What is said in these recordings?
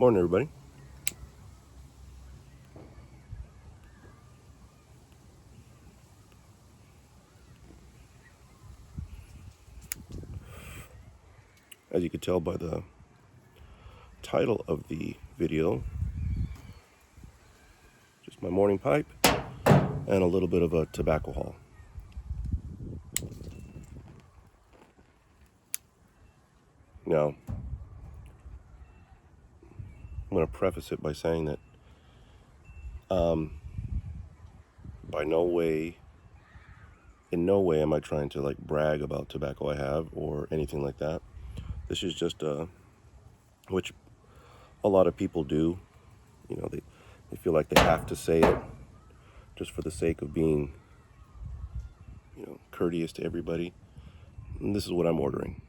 Morning, everybody. As you can tell by the title of the video, just my morning pipe and a little bit of a tobacco haul. Now, I'm going to preface it by saying that in no way am I trying to like brag about tobacco I have or anything like that. This is just which a lot of people do. You know, they feel like they have to say it just for the sake of being, courteous to everybody. And this is what I'm ordering.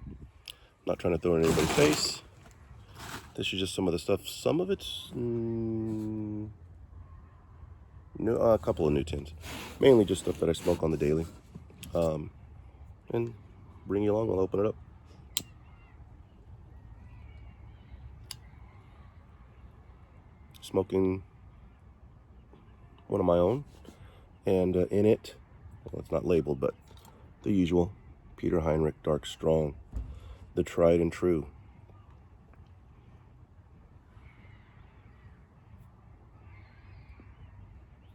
I'm not trying to throw it in anybody's face. This is just some of the stuff. Some of it's new, a couple of new tins. Mainly just stuff that I smoke on the daily. And bring you along. I'll open it up. Smoking one of my own. And in it, well, it's not labeled, but the usual Peter Heinrich Dark Strong, the tried and true.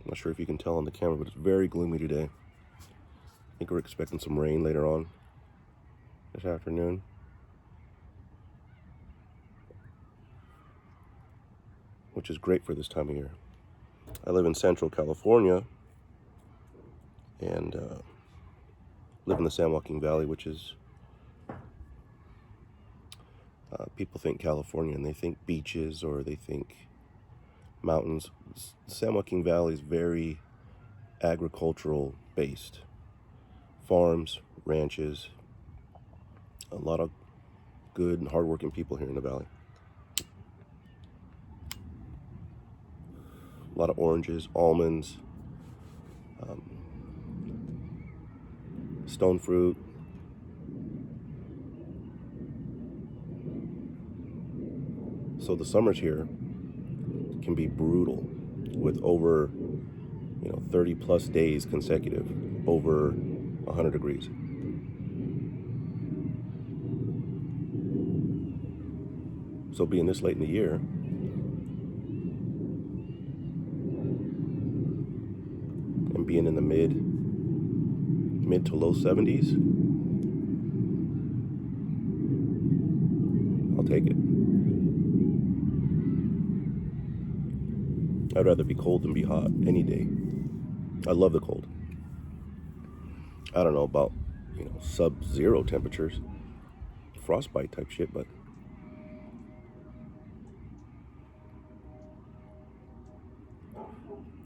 I'm not sure if you can tell on the camera, but it's very gloomy today. I think we're expecting some rain later on this afternoon. Which is great for this time of year. I live in Central California and live in the San Joaquin Valley, which is, people think California and they think beaches or they think mountains. San Joaquin Valley is very agricultural based. Farms, ranches, a lot of good and hardworking people here in the valley. A lot of oranges, almonds, stone fruit. So the summers here can be brutal with over 30 plus days consecutive over 100 degrees. So being this late in the year, and being in the mid to low 70s, I'll take it. I'd rather be cold than be hot any day. I love the cold. I don't know about, sub-zero temperatures, frostbite type shit, but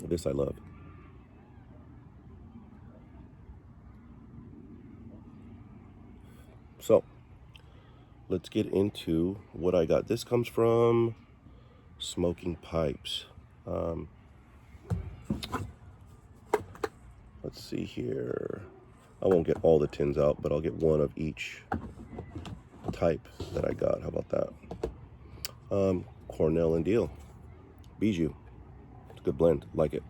this I love. So, let's get into what I got. This comes from Smoking Pipes. Let's see here. I won't get all the tins out, but I'll get one of each type that I got. How about that? Cornell and Diehl. Bijou. It's a good blend. Like it.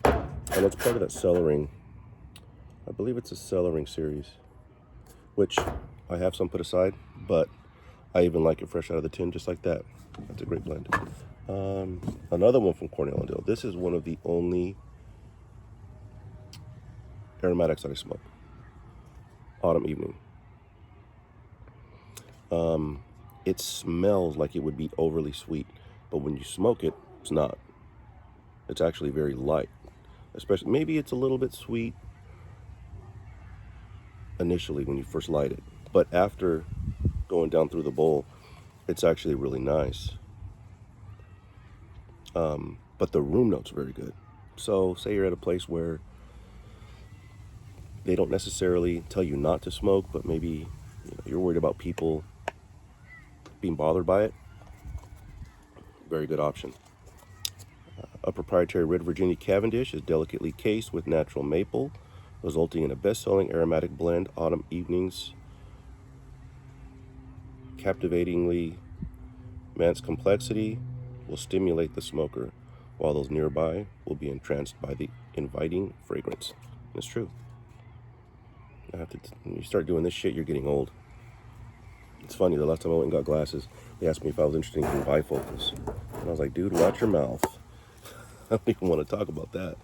And it's part of that cellaring. I believe it's a cellaring series, which I have some put aside, but I even like it fresh out of the tin, just like that. That's a great blend. Another one from Cornell and Diehl. This is one of the only aromatics that I smoke. Autumn Evening. It smells like it would be overly sweet, but when you smoke it, it's not. It's actually very light. Especially, maybe it's a little bit sweet initially when you first light it, but after going down through the bowl, it's actually really nice. But the room note's very good. So say you're at a place where they don't necessarily tell you not to smoke, but maybe you're worried about people being bothered by it. Very good option. A proprietary red Virginia Cavendish is delicately cased with natural maple, resulting in a best-selling aromatic blend. Autumn Evenings captivatingly Man's complexity will stimulate the smoker, while those nearby will be entranced by the inviting fragrance. It's true. When you start doing this shit, you're getting old. It's funny, the last time I went and got glasses, they asked me if I was interested in bifocals. And I was like, dude, watch your mouth. I don't even want to talk about that.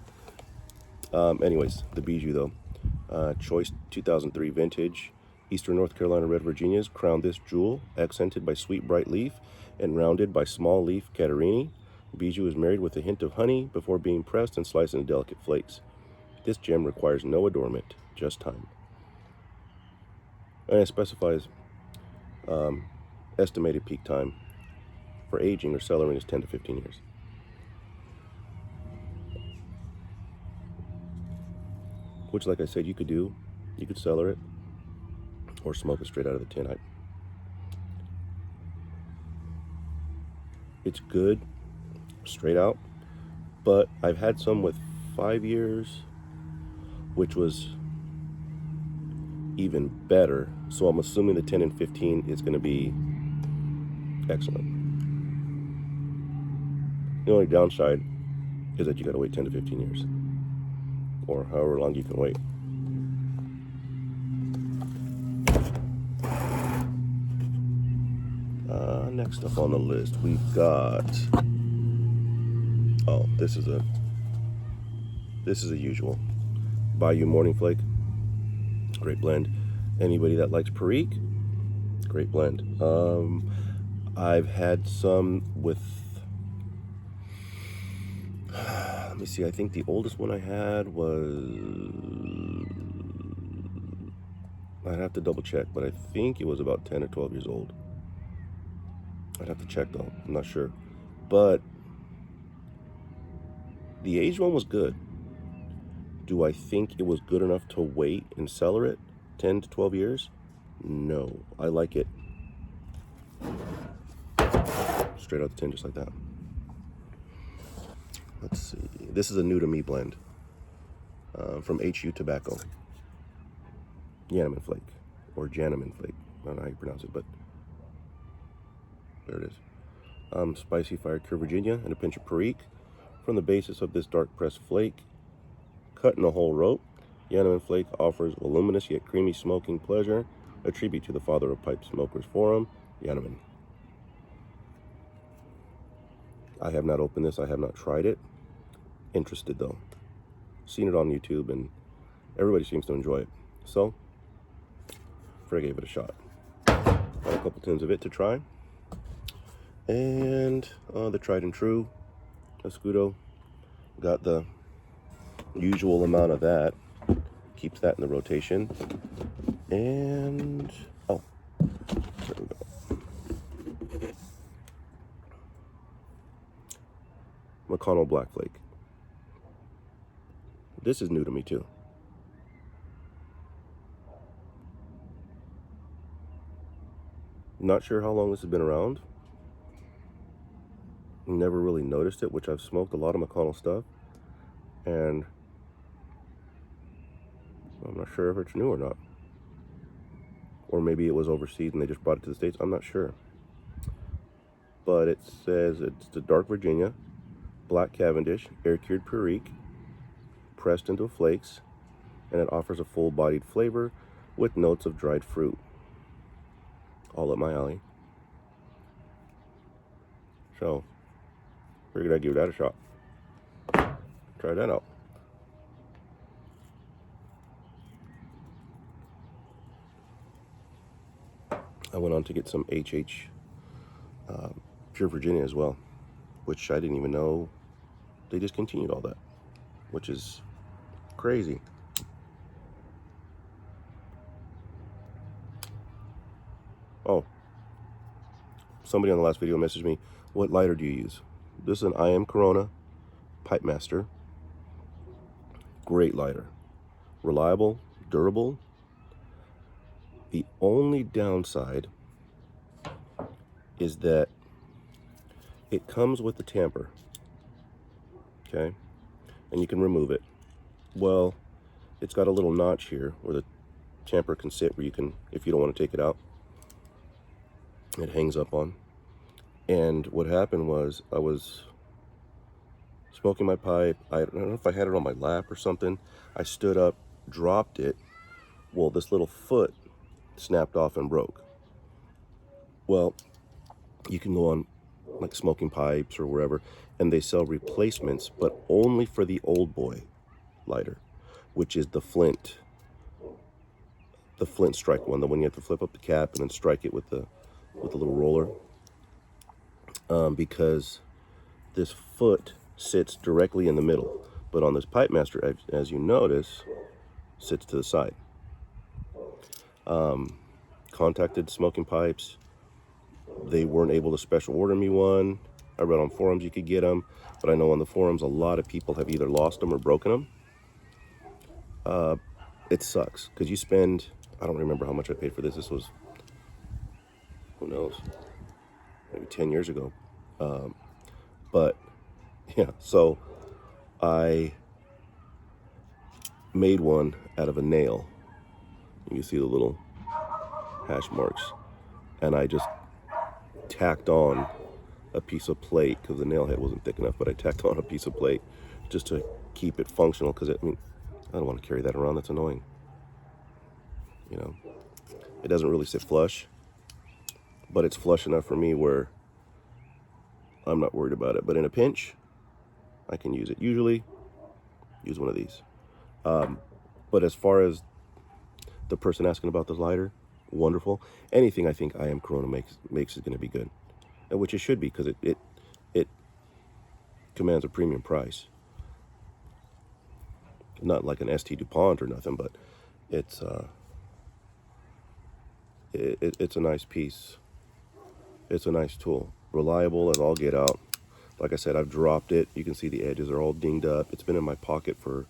Anyways, the Bijou though. Choice 2003 vintage. Eastern North Carolina Red Virginias crown this jewel, accented by sweet bright leaf and rounded by small leaf Catarini. Bijou is married with a hint of honey before being pressed and sliced into delicate flakes. This gem requires no adornment, just time. And it specifies estimated peak time for aging or cellaring is 10 to 15 years. Which, like I said, you could do. You could cellar it or smoke it straight out of the tin. It's good straight out, but I've had some with 5 years, which was even better. So I'm assuming the 10 and 15 is going to be excellent. The only downside is that you got to wait 10 to 15 years, or however long you can wait. Next up on the list, we've got, oh, this is a usual. Bayou Morning Flake, great blend. Anybody that likes Perique, great blend. I've had some with, let me see, I think the oldest one I had was, I'd have to double check, but I think it was about 10 or 12 years old. I'd have to check though, I'm not sure. But the aged one was good. Do I think it was good enough to wait and cellar it 10 to 12 years? No, I like it straight out the tin, just like that. Let's see, this is a new to me blend from HU Tobacco. Janneman Flake, or Janneman Flake, I don't know how you pronounce it, but there it is. Spicy Fire Cure Virginia and a pinch of Perique. From the basis of this dark pressed flake, cut in a whole rope, Janneman Flake offers voluminous yet creamy smoking pleasure, a tribute to the father of pipe smokers forum, Janneman. I have not opened this, I have not tried it. Interested though. Seen it on YouTube and everybody seems to enjoy it. So, I gave it a shot. Got a couple tins of it to try. And the tried and true Escudo, got the usual amount of that, keeps that in the rotation. And oh, there we go. McConnell Black Flake. This is new to me too. Not sure how long this has been around. Never really noticed it, which I've smoked a lot of McConnell stuff, and I'm not sure if it's new or not. Or maybe it was overseas and they just brought it to the States. I'm not sure. But it says it's the Dark Virginia, Black Cavendish, air-cured Perique, pressed into flakes, and it offers a full-bodied flavor with notes of dried fruit. All up my alley. So, figured I'd give that a shot. Try that out. I went on to get some HH Pure Virginia as well, which I didn't even know they discontinued all that, which is crazy. Oh, somebody on the last video messaged me, what lighter do you use? This is an IM Corona Pipe Master. Great lighter. Reliable, durable. The only downside is that it comes with the tamper, okay? And you can remove it. Well, it's got a little notch here where the tamper can sit, where you can, if you don't want to take it out, it hangs up on. And what happened was I was smoking my pipe. I don't know if I had it on my lap or something. I stood up, dropped it. Well, this little foot snapped off and broke. Well, you can go on like Smoking Pipes or wherever, and they sell replacements, but only for the old boy lighter, which is the Flint strike one, the one you have to flip up the cap and then strike it with the little roller, because this foot sits directly in the middle, but on this Pipe Master, as you notice, sits to the side. Contacted Smoking Pipes. They weren't able to special order me one. I read on forums you could get them, but I know on the forums a lot of people have either lost them or broken them. It sucks because you spend, I don't remember how much I paid for this. This was, who knows, maybe 10 years ago. But yeah, so I made one out of a nail. You can see the little hash marks. And I just tacked on a piece of plate because the nail head wasn't thick enough, but I tacked on a piece of plate just to keep it functional because I don't want to carry that around. That's annoying. You know, it doesn't really sit flush, but it's flush enough for me where I'm not worried about it. But in a pinch, I can use it. Usually, use one of these. But as far as the person asking about the lighter, wonderful. Anything I think I Am Corona makes is going to be good, and which it should be because it commands a premium price. Not like an ST DuPont or nothing, but it's it's a nice piece. It's a nice tool, reliable as all get out. Like I said, I've dropped it. You can see the edges are all dinged up. It's been in my pocket for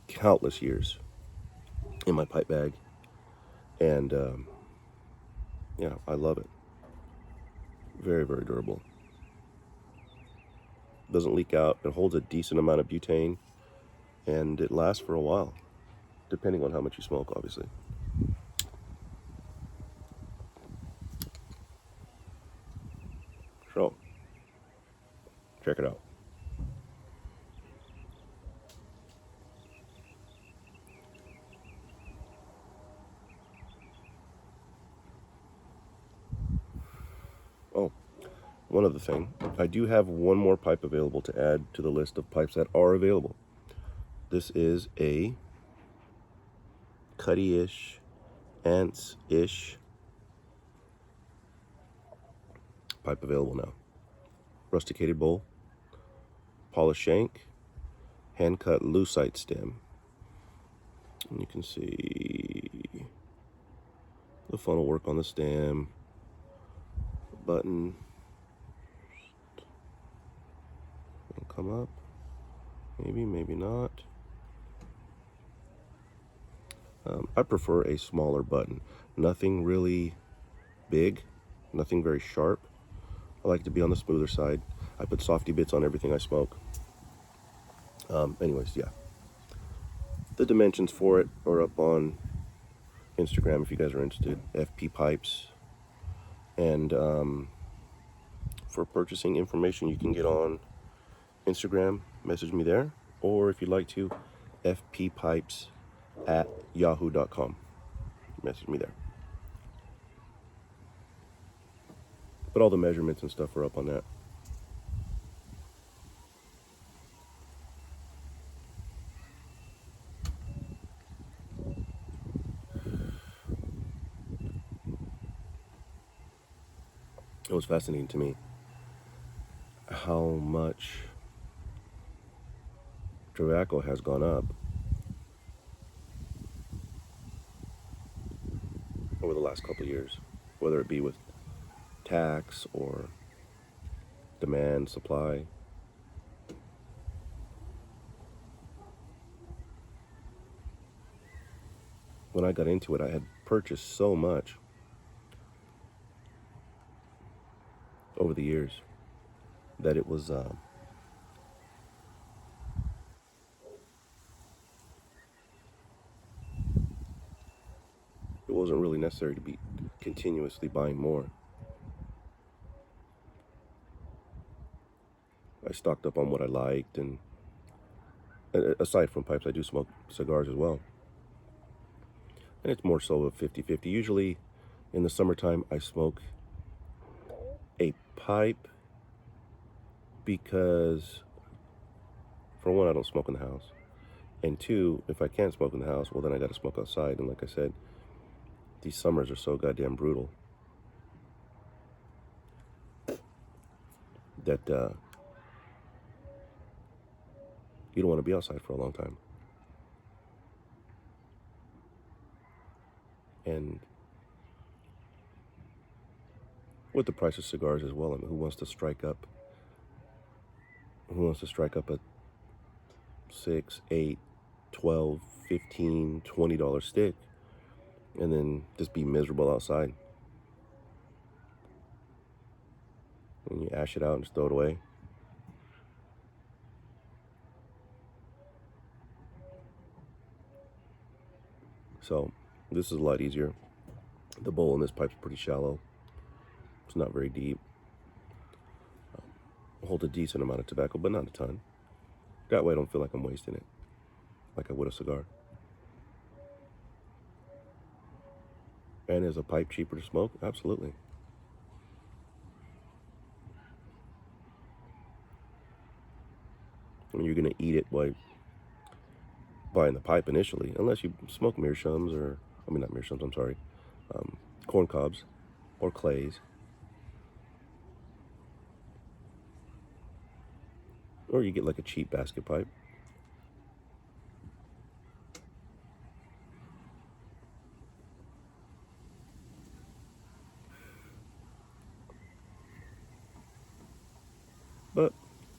countless years in my pipe bag, and yeah, I love it. Very, very durable. Doesn't leak out. It holds a decent amount of butane, and it lasts for a while, depending on how much you smoke, obviously. So, check it out. Oh, one other thing. I do have one more pipe available to add to the list of pipes that are available. This is a Cuddy-ish, Ants-ish pipe available now. Rusticated bowl, polished shank, hand-cut lucite stem. And you can see the funnel work on the stem, the button. It'll come up. Maybe, maybe not. I prefer a smaller button. Nothing really big, nothing very sharp. I like to be on the smoother side. I put softy bits on everything I smoke. Anyways, yeah. The dimensions for it are up on Instagram if you guys are interested. FP Pipes. And for purchasing information, you can get on Instagram, message me there. Or if you'd like to, fppipes@yahoo.com. Message me there. But all the measurements and stuff are up on that. It was fascinating to me how much tobacco has gone up over the last couple of years, whether it be with tax or demand, supply. When I got into it, I had purchased so much over the years that it was it wasn't really necessary to be continuously buying more. I stocked up on what I liked, and aside from pipes, I do smoke cigars as well. And it's more so of 50-50. Usually in the summertime, I smoke a pipe because, for one, I don't smoke in the house. And two, if I can't smoke in the house, well, then I got to smoke outside. And like I said, these summers are so goddamn brutal that you don't want to be outside for a long time. And with the price of cigars as well, I mean, who wants to strike up? Who wants to strike up a $6, $8, $12, $15, $20 stick and then just be miserable outside? And you ash it out and just throw it away. So this is a lot easier. The bowl in this pipe's pretty shallow. It's not very deep. Hold a decent amount of tobacco, but not a ton. That way I don't feel like I'm wasting it, like I would a cigar. And is a pipe cheaper to smoke? Absolutely. When you're gonna eat it by buying the pipe initially, unless you smoke meerschaums or, I mean not meerschaums, I'm sorry, corn cobs or clays. Or you get like a cheap basket pipe. But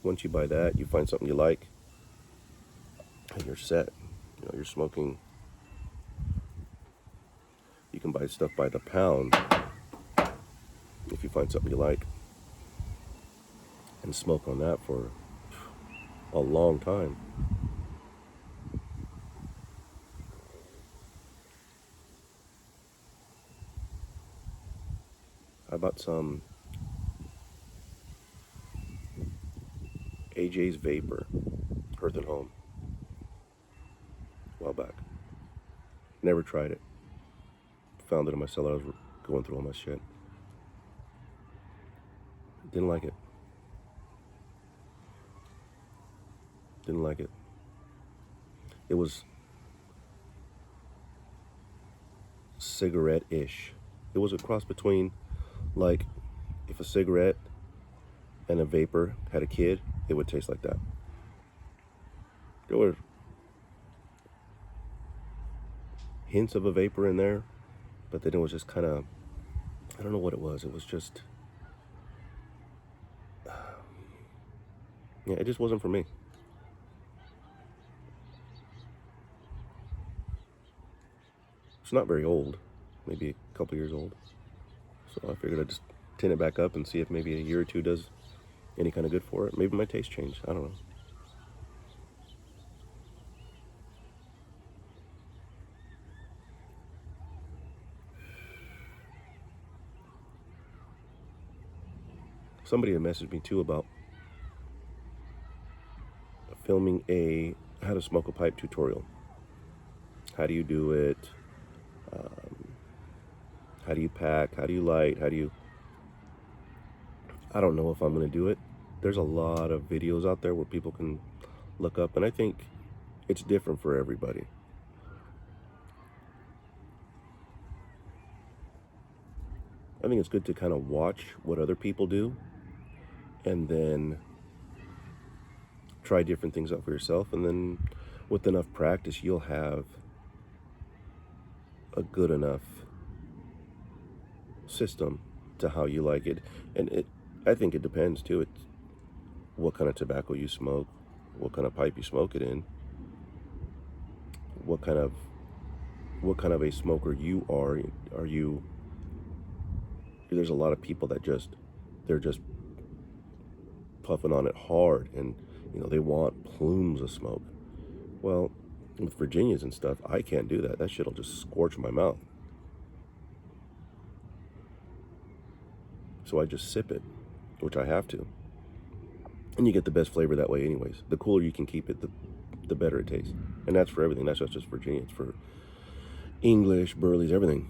once you buy that, you find something you like, and you're set. You know, you're smoking. You can buy stuff by the pound if you find something you like, and smoke on that for a long time. I bought some AJ's Vapor, Hearth and Home, a while back. Never tried it. Found it in my cellar. I was going through all my shit. Didn't like it. Didn't like it. It was cigarette-ish. It was a cross between, like, if a cigarette and a vapor had a kid, it would taste like that. There were hints of a vapor in there, but then it was just kind of, I don't know what it was. It was just, yeah, it just wasn't for me. It's not very old, maybe a couple years old. So I figured I'd just tin it back up and see if maybe a year or two does any kind of good for it. Maybe my taste changed. I don't know. Somebody had messaged me too about filming a how to smoke a pipe tutorial. How do you do it? How do you pack? How do you light? How do you... I don't know if I'm going to do it. There's a lot of videos out there where people can look up, and I think it's different for everybody. I think it's good to kind of watch what other people do and then try different things out for yourself, and then with enough practice you'll have a good enough system to how you like it. And I think it depends too. It's what kind of tobacco you smoke, what kind of pipe you smoke it in, what kind of a smoker you are. Are you... There's a lot of people that they're just puffing on it hard, and you know, they want plumes of smoke. Well, with Virginias and stuff, I can't do that. That shit'll just scorch my mouth. So I just sip it, which I have to. And you get the best flavor that way anyways. The cooler you can keep it, the better it tastes. And that's for everything. That's not just Virginia. It's for English, Burleys, everything.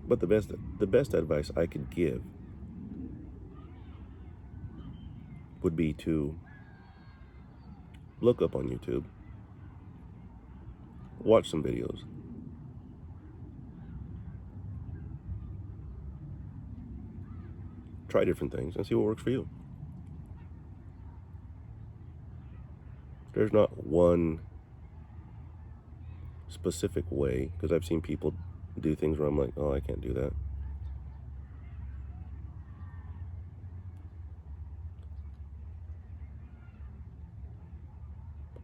But the best advice I could give would be to look up on YouTube, watch some videos, try different things, and see what works for you. There's not one specific way, because I've seen people do things where I'm like, oh, I can't do that.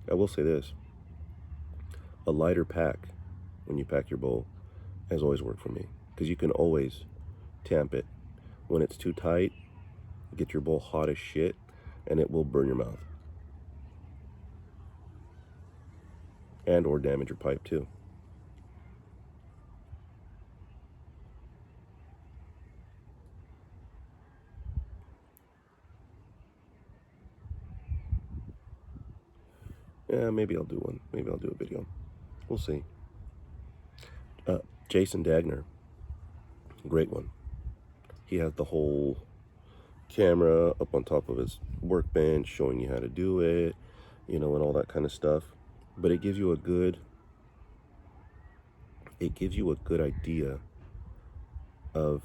I will say this, a lighter pack when you pack your bowl has always worked for me, because you can always tamp it. When it's too tight, get your bowl hot as shit, and it will burn your mouth. And or damage your pipe too. Yeah, maybe I'll do one. Maybe I'll do a video. We'll see. Jason Dagner, great one. He has the whole camera up on top of his workbench showing you how to do it, you know, and all that kind of stuff. But it gives you a good idea of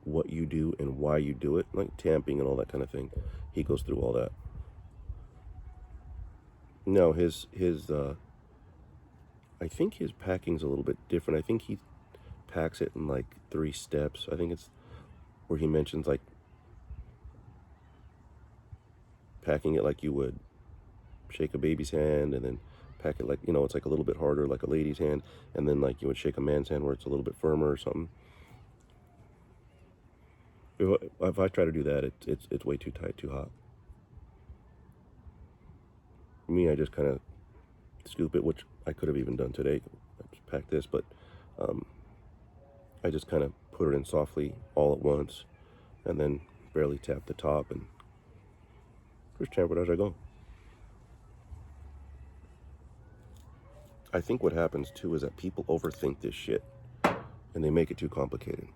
what you do and why you do it, like tamping and all that kind of thing. He goes through all that. No, I think his packing's a little bit different. I think he packs it in like 3 steps. I think it's where he mentions like packing it like you would shake a baby's hand, and then pack it like, you know, it's like a little bit harder like a lady's hand, and then like you would shake a man's hand where it's a little bit firmer or something. If I try to do that, it's way too tight, too hot. For me, I just kind of scoop it, which I could have even done today. I just packed this, but I just kind of put it in softly all at once, and then barely tap the top, and just tamp it as I go. I think what happens too is that people overthink this shit, and they make it too complicated.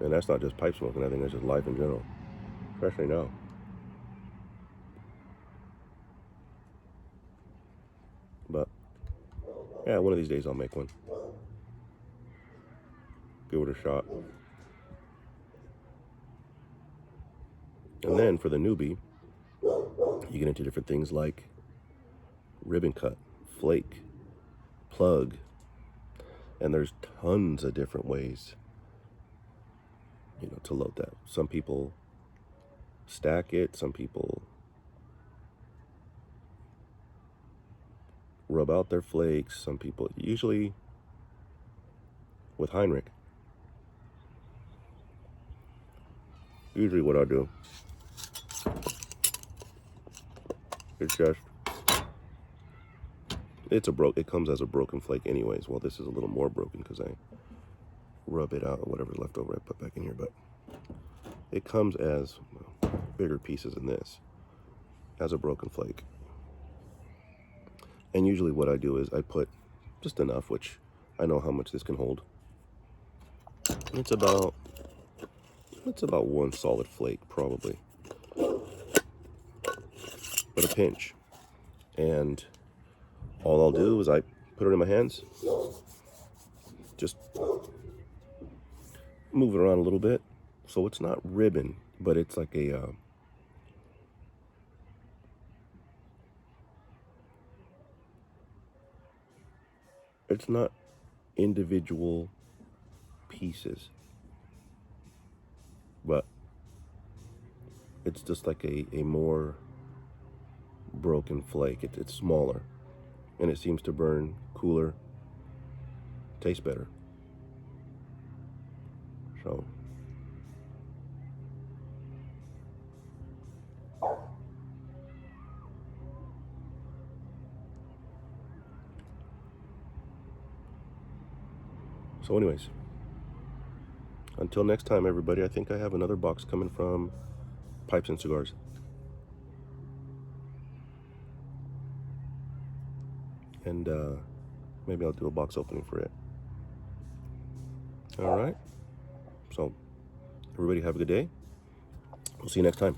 And that's not just pipe smoking, I think that's just life in general, especially now. But yeah, one of these days I'll make one. Give it a shot. And then for the newbie, you get into different things like ribbon cut, flake, plug, and there's tons of different ways, you know, to load that. Some people stack it, some people rub out their flakes, some people, usually with Heinrich. Usually what I do is just, it comes as a broken flake anyways. Well, this is a little more broken because I rub it out, whatever's left over I put back in here, but it comes as bigger pieces than this, as a broken flake. And usually what I do is I put just enough, which I know how much this can hold. It's about one solid flake, probably, but a pinch. And all I'll do is I put it in my hands, just move it around a little bit, so it's not ribbon, but it's like a it's not individual pieces, but it's just like a more broken flake. It's smaller, and it seems to burn cooler, taste better. So So anyways, until next time, everybody, I think I have another box coming from Pipes and Cigars. And maybe I'll do a box opening for it. All right. So everybody have a good day. We'll see you next time.